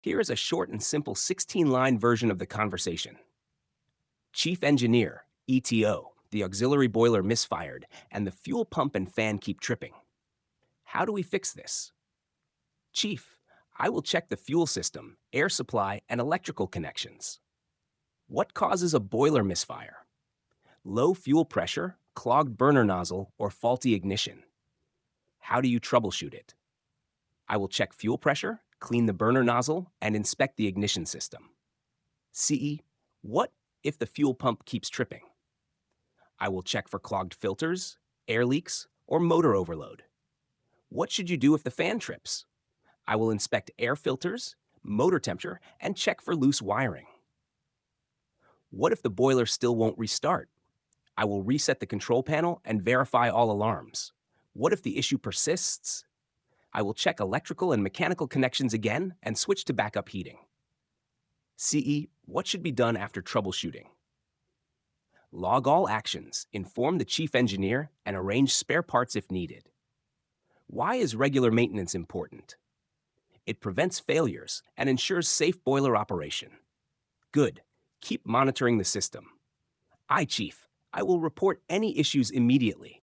Here is a short and simple 16-line version of the conversation. Chief Engineer, ETO, the auxiliary boiler misfired, and the fuel pump and fan keep tripping. How do we fix this? Chief, I will check the fuel system, air supply, and electrical connections. What causes a boiler misfire? Low fuel pressure, clogged burner nozzle, or faulty ignition. How do you troubleshoot it? I will check fuel pressure, clean the burner nozzle, and inspect the ignition system. CE, what if the fuel pump keeps tripping? I will check for clogged filters, air leaks, or motor overload. What should you do if the fan trips? I will inspect air filters, motor temperature, and check for loose wiring. What if the boiler still won't restart? I will reset the control panel and verify all alarms. What if the issue persists? I will check electrical and mechanical connections again and switch to backup heating. CE, what should be done after troubleshooting? Log all actions, inform the chief engineer, and arrange spare parts if needed. Why is regular maintenance important? It prevents failures and ensures safe boiler operation. Good. Keep monitoring the system. Chief, I will report any issues immediately.